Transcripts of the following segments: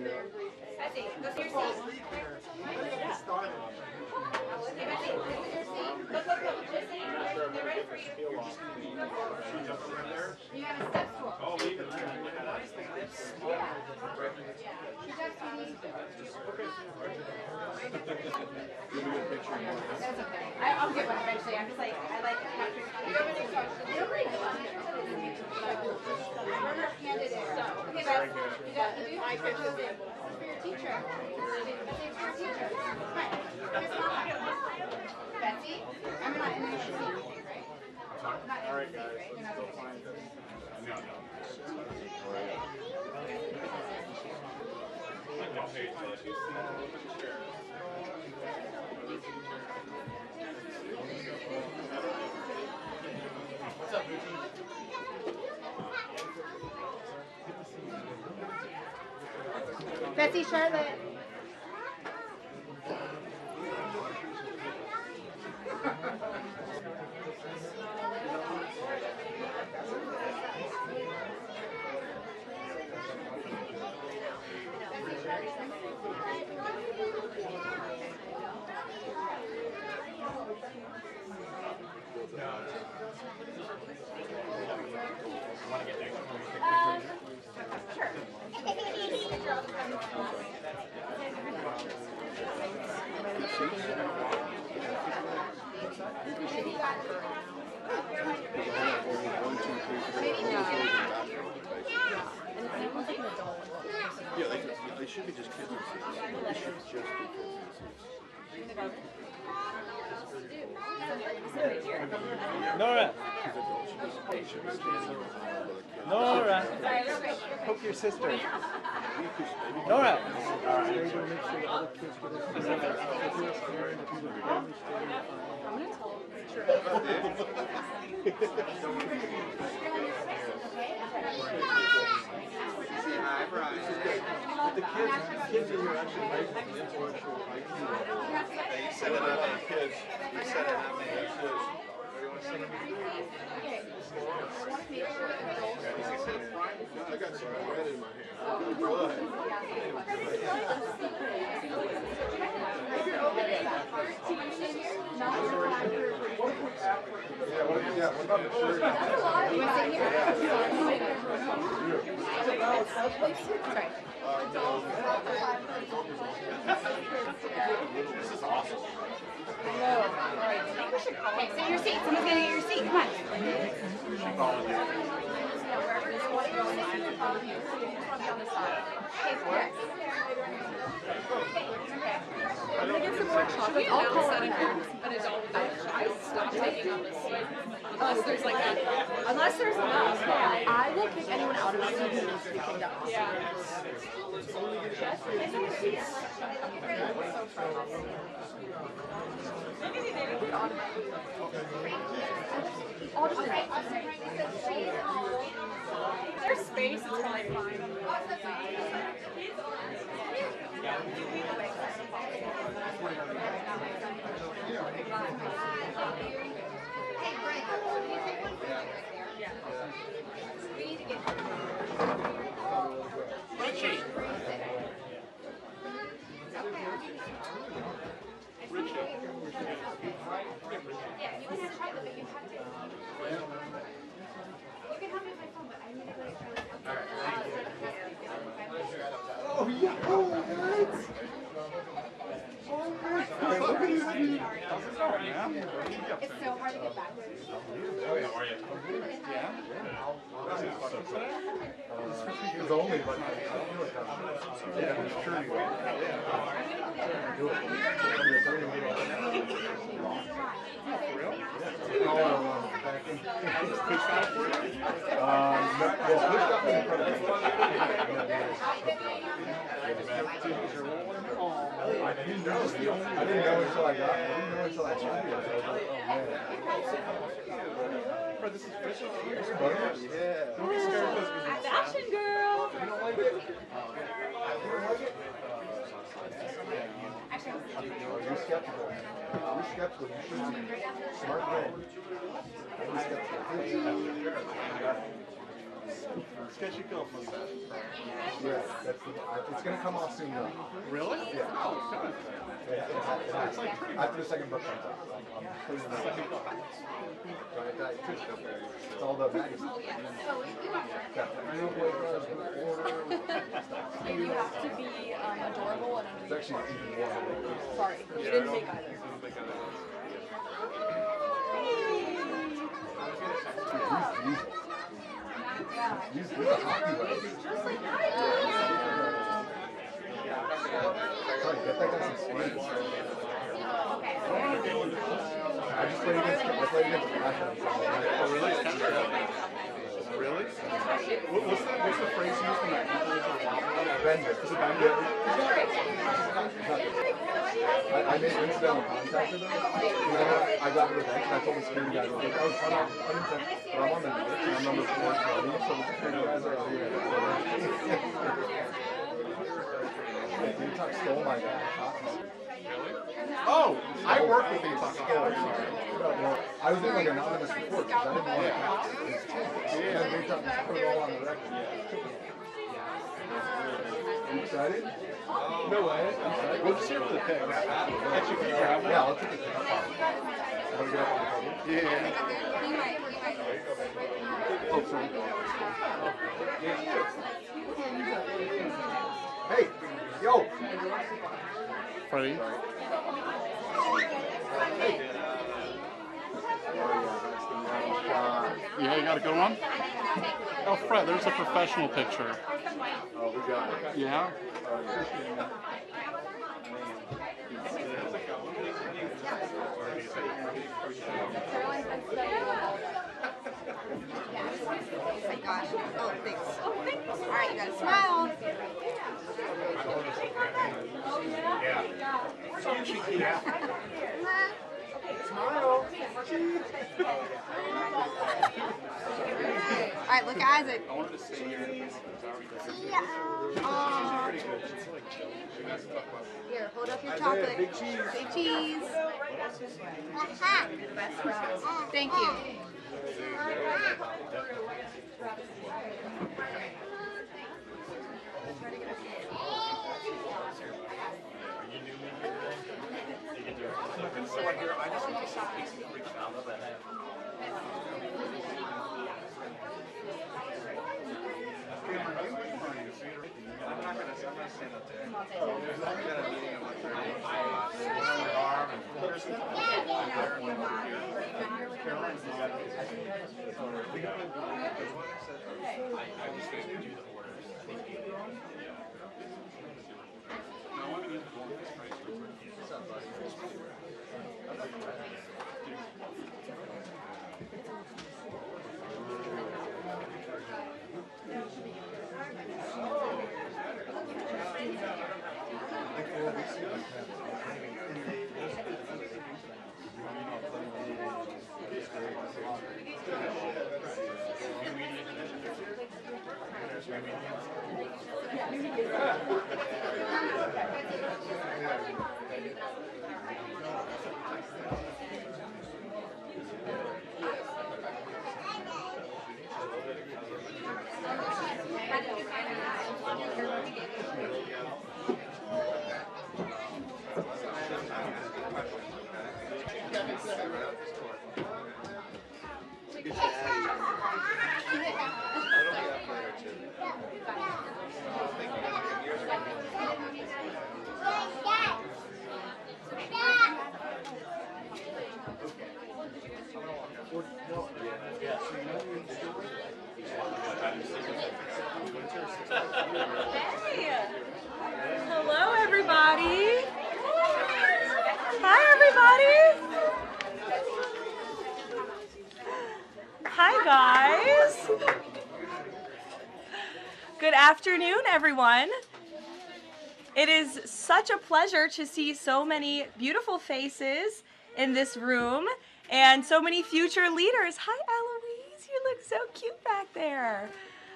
Betsy, go to your seat. Okay, Betsy, this is your seat. Look, just sit. They're ready for you. You have a step stool. Oh, leave it there. Yeah. She does what you need to. That's okay. I'll get one eventually. I'm just like, I like capturing. You have any questions? You don't like Remember, handed it. Okay, Beth, you got the new pictures in. For your teacher. Betsy, for your teacher. Hi. Here's Mama. Betsy, I'm not in the seat, right? Not in the seat, right? You're not going to find this. No. What's up, Booty? Betsy, Charlotte. Sure. Yeah, they should be just kids. They should just be kids. Nora! Nora! Poke your sister. Nora! But the kids in here actually make the intellectual IQ level. You set it up on kids. You set it up on kids. I got some bread in my hand. Good. Yeah, what about the shirt? This is awesome. Okay, sit in your seat. Someone's gonna get your seat. Come on. I'm gonna get some more chocolate. I'll call it an adult. I stopped taking on this seat. Unless there's enough. I will kick anyone out of the seat who needs to be kicked out. Yeah. I'll just There's space, it's probably fine. Hey, Brent, can you take one for me right there? Yeah. We need to get Richie. Richie. Yeah, you want to try them, but you have to. You can help me with my phone, but I need to go to Oh, yeah. Oh, right. It's so hard to get backwards. How are you? Yeah. It's only, but I feel like I'm sure you are. Do it. For real? Back in. Push that for you? Push up in front of me. I didn't know until I got. I didn't know until I tried it. Bro, this is fish. Yeah. Don't be scared of this. Fashion girl. You don't like it? You're skeptical. You're skeptical. You should be. Smart man. You're skeptical. Sketchy film mustache. Yeah, it's gonna come off soon though. Really? Yeah. Oh, good. It's like after the second book comes out. It's all the magazines. And you have to be adorable and It's actually even more. sorry, you didn't make either. These are hockey legs. Sorry, get that guy some speed. I just played against Cash. Oh, really? Really? What's the phrase you used in that? Bender. Is it Bender? I made incidental contact with him. I got to the bench and I told the security guys, like, I was unintentional, but I'm on the bench and I'm number 4 so the security guys are over here. Detox stole my Oh, I work with these. I was doing like anonymous reports because I didn't want to yeah, Detox put it all on the record. Are you excited? No way. We'll just hear for the pics. Catch you keep grabbing. Yeah, I'll take a pic. Want to get up on the cover? Yeah. Oh, sorry. Hey, yo. Freddie. Yeah, you got a good one? Oh, Fred, there's a professional picture. Oh, we got it. Yeah? Oh my gosh. Oh, thanks. All right, you gotta smile. Smile. All right, look at Isaac. Here, hold up your chocolate. Big cheese. Big cheese. Thank you. Hello, everybody. Hi, everybody. Hi, guys. Good afternoon, everyone. It is such a pleasure to see so many beautiful faces in this room and so many future leaders. Hi, Eloise. You look so cute back there.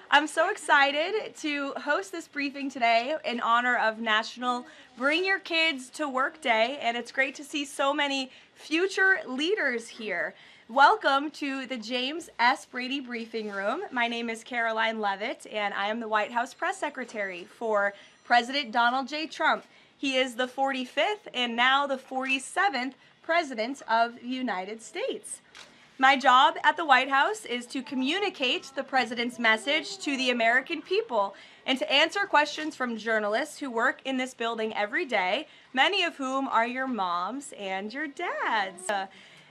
I'm so excited to host this briefing today in honor of National Bring Your Kids to Work Day, and it's great to see so many future leaders here. Welcome to the James S. Brady Briefing Room. My name is Karoline Leavitt, and I am the White House Press Secretary for President Donald J. Trump. He is the 45th and now the 47th President of the United States. My job at the White House is to communicate the President's message to the American people and to answer questions from journalists who work in this building every day, many of whom are your moms and your dads.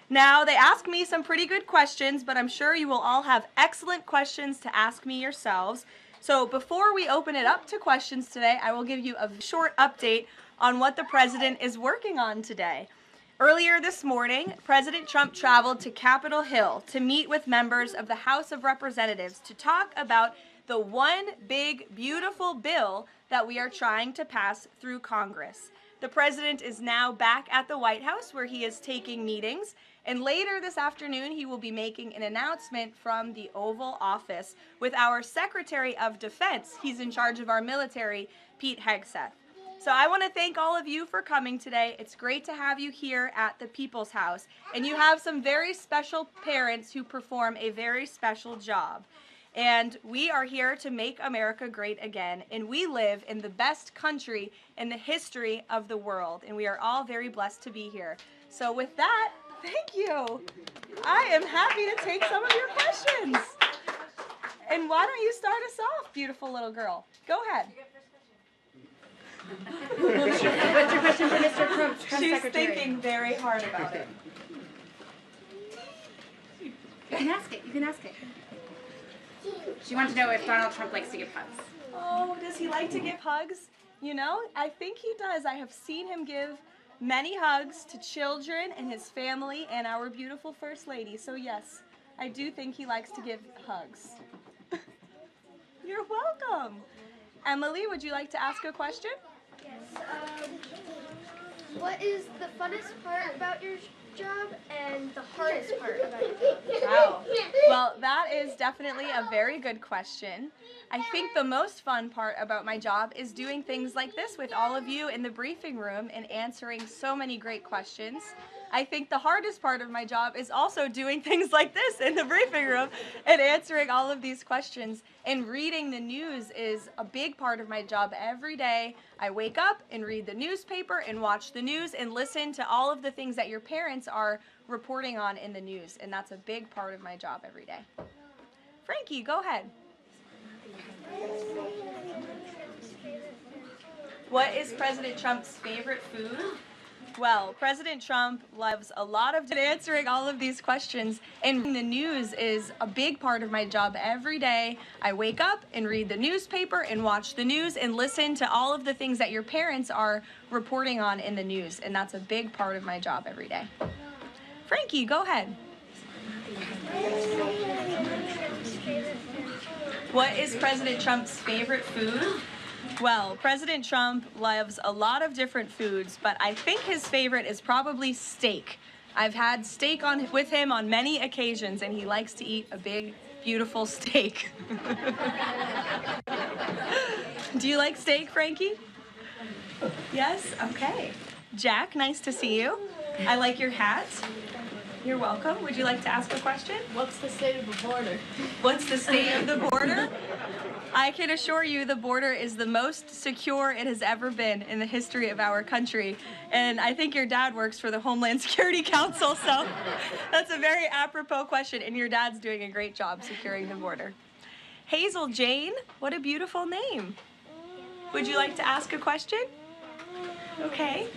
Now, they ask me some pretty good questions, but I'm sure you will all have excellent questions to ask me yourselves. So before we open it up to questions today, I will give you a short update on what the President is working on today. Earlier this morning, President Trump traveled to Capitol Hill to meet with members of the House of Representatives to talk about the one big, beautiful bill that we are trying to pass through Congress. The President is now back at the White House where he is taking meetings, and later this afternoon he will be making an announcement from the Oval Office with our Secretary of Defense. He's in charge of our military, Pete Hegseth. So I want to thank all of you for coming today. It's great to have you here at the People's House, and you have some very special parents who perform a very special job. And we are here to make America great again, and we live in the best country in the history of the world, and we are all very blessed to be here. So with that, thank you. I am happy to take some of your questions. And why don't you start us off, beautiful little girl? Go ahead. What's your question for Mr. Trump? She's thinking very hard about it. You can ask it. You can ask it. She wants to know if Donald Trump likes to give hugs. Oh, does he like to give hugs? You know, I think he does. I have seen him give many hugs to children and his family and our beautiful First Lady. So yes, I do think he likes to give hugs. You're welcome. Emily, would you like to ask a question? Yes. What is the funnest part about your job and the hardest part about your job? Wow. Well, that is definitely a very good question. I think the most fun part about my job is doing things like this with all of you in the briefing room and answering so many great questions. I think the hardest part of my job is also doing things like this in the briefing room and answering all of these questions. And reading the news is a big part of my job every day. I wake up and read the newspaper and watch the news and listen to all of the things that your parents are reporting on in the news. And that's a big part of my job every day. Frankie, go ahead. What is President Trump's favorite food? Well, President Trump loves a lot of answering all of these questions, and the news is a big part of my job every day. I wake up and read the newspaper and watch the news and listen to all of the things that your parents are reporting on in the news, and that's a big part of my job every day. Frankie, go ahead. What is President Trump's favorite food? Well, President Trump loves a lot of different foods, but I think his favorite is probably steak. I've had steak with him on many occasions, and he likes to eat a big, beautiful steak. Do you like steak, Frankie? Yes? Okay. Jack, nice to see you. I like your hat. You're welcome. Would you like to ask a question? What's the state of the border? What's the state of the border? I can assure you the border is the most secure it has ever been in the history of our country. And I think your dad works for the Homeland Security Council, so that's a very apropos question, and your dad's doing a great job securing the border. Hazel Jane, what a beautiful name. Would you like to ask a question? Okay.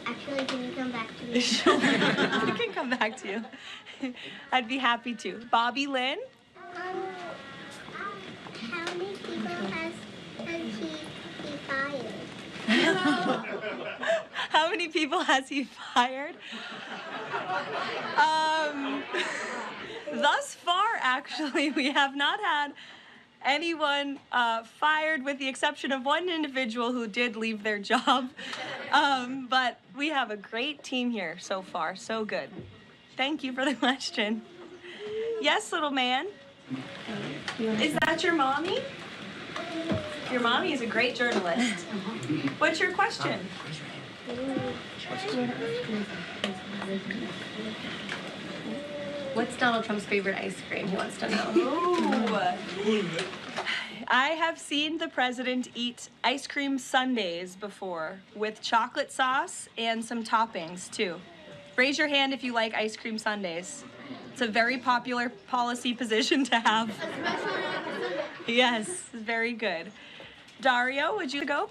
Actually, can you come back to me? Sure, I can come back to you. I'd be happy to. Bobby Lynn? How many people has he fired? How many people has he fired? Thus far, actually, we have not had anyone fired with the exception of one individual who did leave their job. But we have a great team here so far. So good. Thank you for the question. Yes, little man. Is that your mommy? Your mommy is a great journalist. What's your question? What's Donald Trump's favorite ice cream? He wants to know. Ooh. I have seen the president eat ice cream sundaes before with chocolate sauce and some toppings too. Raise your hand if you like ice cream sundaes. It's a very popular policy position to have. Yes, very good. Dario, would you go?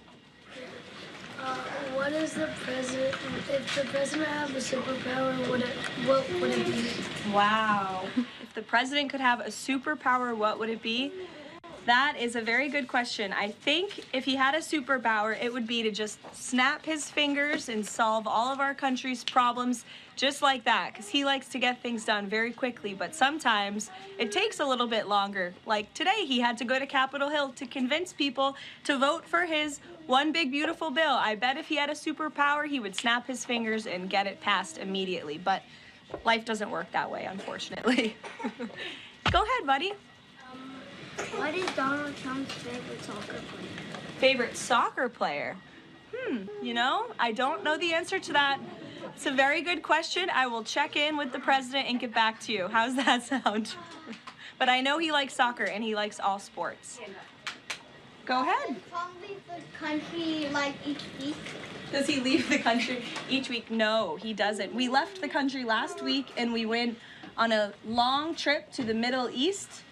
What is the president? If the president had a superpower, what would it be? Wow. If the president could have a superpower, what would it be? That is a very good question. I think if he had a superpower, it would be to just snap his fingers and solve all of our country's problems just like that, because he likes to get things done very quickly, but sometimes it takes a little bit longer. Like today, he had to go to Capitol Hill to convince people to vote for his one big beautiful bill. I bet if he had a superpower, he would snap his fingers and get it passed immediately, but life doesn't work that way, unfortunately. Go ahead, buddy. What is Donald Trump's favorite soccer player? Favorite soccer player? You know, I don't know the answer to that. It's a very good question. I will check in with the president and get back to you. How's that sound? But I know he likes soccer and he likes all sports. Go ahead. Does Trump leave the country like each week? Does he leave the country each week? No, he doesn't. We left the country last week and we went on a long trip to the Middle East.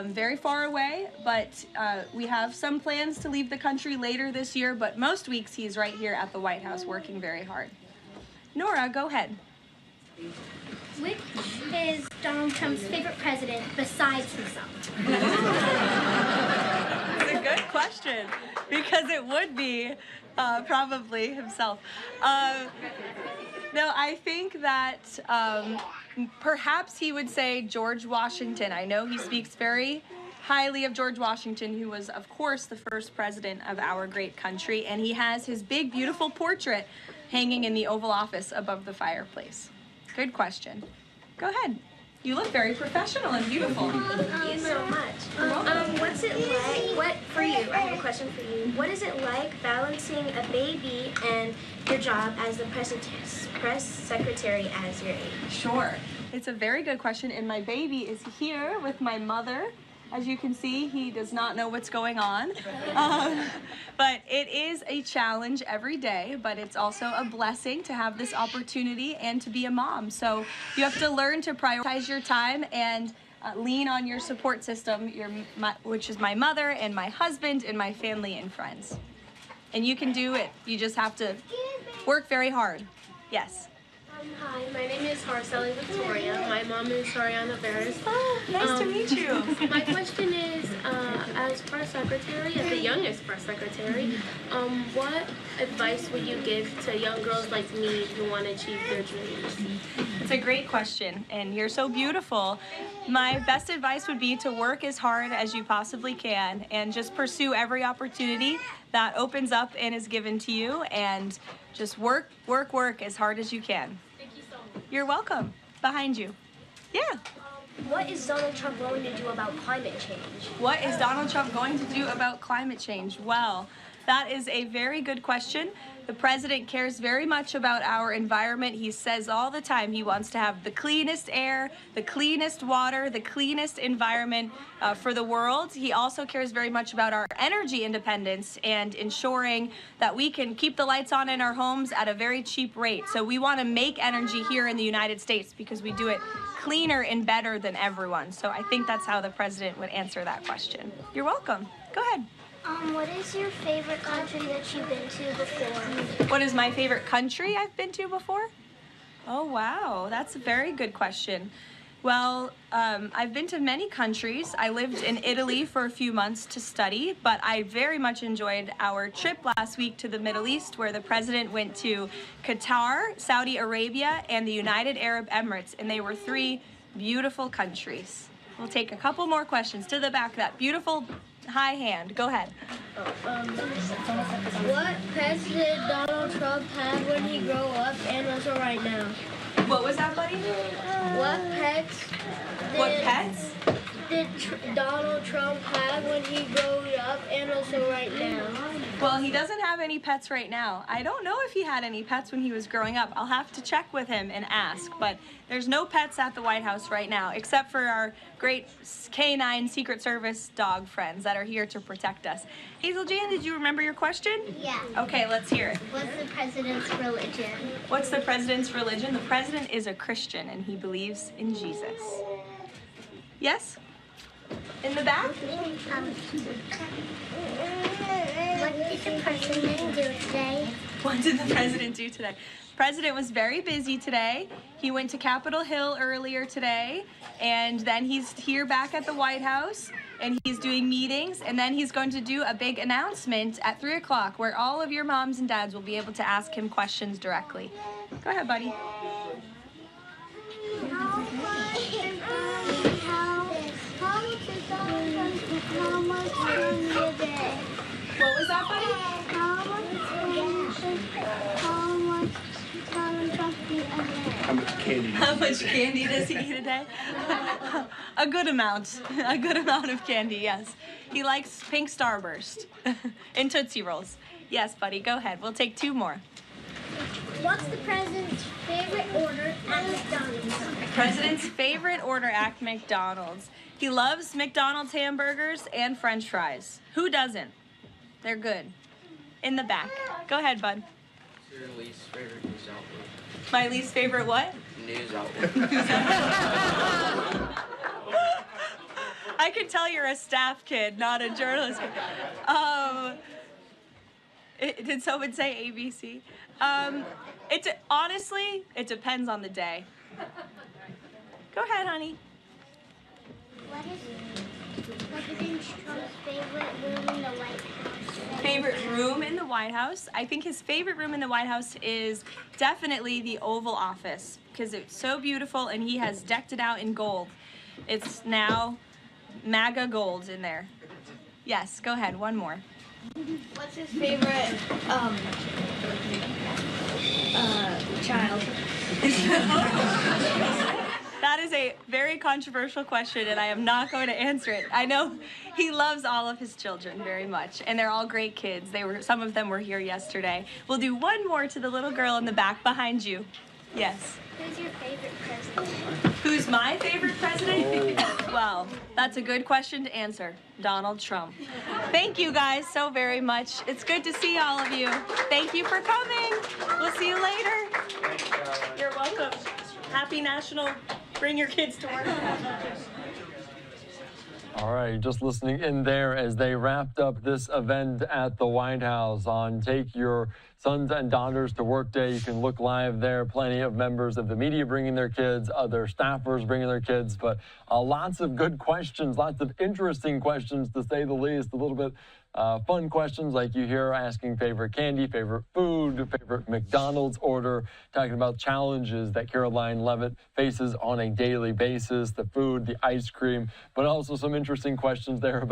Very far away, but we have some plans to leave the country later this year, but most weeks he's right here at the White House working very hard. Nora, go ahead. Which is Donald Trump's favorite president besides himself? It's a good question, because it would be probably himself. No, I think that perhaps he would say George Washington. I know he speaks very highly of George Washington, who was, of course, the first president of our great country, and he has his big, beautiful portrait hanging in the Oval Office above the fireplace. Good question. Go ahead. You look very professional and beautiful. Thank you so much. What's it like, for you, I have a question for you. What is it like balancing a baby and your job as the press secretary as your age? Sure. It's a very good question, and my baby is here with my mother. As you can see, he does not know what's going on. But it is a challenge every day, but it's also a blessing to have this opportunity and to be a mom. So you have to learn to prioritize your time and lean on your support system, which is my mother and my husband and my family and friends. And you can do it. You just have to work very hard. Yes. Hi, my name is Harcelli Victoria. My mom is Sariana Veras. Oh, nice to meet you. My question is, as press secretary, as the youngest press secretary, what advice would you give to young girls like me who want to achieve their dreams? It's a great question, and you're so beautiful. My best advice would be to work as hard as you possibly can and just pursue every opportunity that opens up and is given to you, and just work as hard as you can. Thank you so much. You're welcome. Behind you. Yeah. What is Donald Trump going to do about climate change? What is Donald Trump going to do about climate change? Well, that is a very good question. The president cares very much about our environment. He says all the time he wants to have the cleanest air, the cleanest water, the cleanest environment for the world. He also cares very much about our energy independence and ensuring that we can keep the lights on in our homes at a very cheap rate. So we want to make energy here in the United States because we do it cleaner and better than everyone. So I think that's how the president would answer that question. You're welcome. Go ahead. What is your favorite country that you've been to before? What is my favorite country I've been to before? Oh, wow. That's a very good question. Well, I've been to many countries. I lived in Italy for a few months to study, but I very much enjoyed our trip last week to the Middle East, where the president went to Qatar, Saudi Arabia, and the United Arab Emirates, and they were 3 beautiful countries. We'll take a couple more questions. To the back, that beautiful high hand. Go ahead. What pets did Donald Trump have when he grew up and also right now? What was that, buddy? What pets did Donald Trump have when he grew up and also right now? Well, he doesn't have any pets right now. I don't know if he had any pets when he was growing up. I'll have to check with him and ask, but there's no pets at the White House right now, except for our great canine Secret Service dog friends that are here to protect us. Hazel Jane, did you remember your question? Yeah. Okay, let's hear it. What's the president's religion? What's the president's religion? The president is a Christian and he believes in Jesus. Yes? In the back? What did the president do today? What did the president do today? The president was very busy today. He went to Capitol Hill earlier today, and then he's here back at the White House, and he's doing meetings, and then he's going to do a big announcement at 3 o'clock where all of your moms and dads will be able to ask him questions directly. Go ahead, buddy. What was that, buddy? How much candy does he eat a day? A good amount. A good amount of candy, yes. He likes pink Starburst and Tootsie Rolls. Yes, buddy, go ahead. We'll take 2 more. What's the president's favorite order at McDonald's? President's favorite order at McDonald's. He loves McDonald's hamburgers and French fries. Who doesn't? They're good. In the back. Go ahead, bud. Your least favorite news outlet? My least favorite what? News outlet. I can tell you're a staff kid, not a journalist kid. Did someone say ABC? Honestly, it depends on the day. Go ahead, honey. What is President Trump's favorite room in the White House? Favorite room in the White House? I think his favorite room in the White House is definitely the Oval Office because it's so beautiful and he has decked it out in gold. It's now MAGA gold in there. Yes, go ahead, 1 more. What's his favorite child? That is a very controversial question, and I am not going to answer it. I know he loves all of his children very much, and they're all great kids. Some of them were here yesterday. We'll do 1 more to the little girl in the back behind you. Yes. Who's your favorite president? Who's my favorite president? Well, that's a good question to answer. Donald Trump. Thank you guys so very much. It's good to see all of you. Thank you for coming. We'll see you later. You're welcome. Happy National Bring Your Kids to Work. All right, just listening in there as they wrapped up this event at the White House on Take Your Sons and Daughters to Work Day. You can look live there. Plenty of members of the media bringing their kids, other staffers bringing their kids, but lots of good questions, lots of interesting questions to say the least. A little bit fun questions like you hear asking favorite candy, favorite food, favorite McDonald's order, talking about challenges that Karoline Leavitt faces on a daily basis, the food, the ice cream, but also some interesting questions there about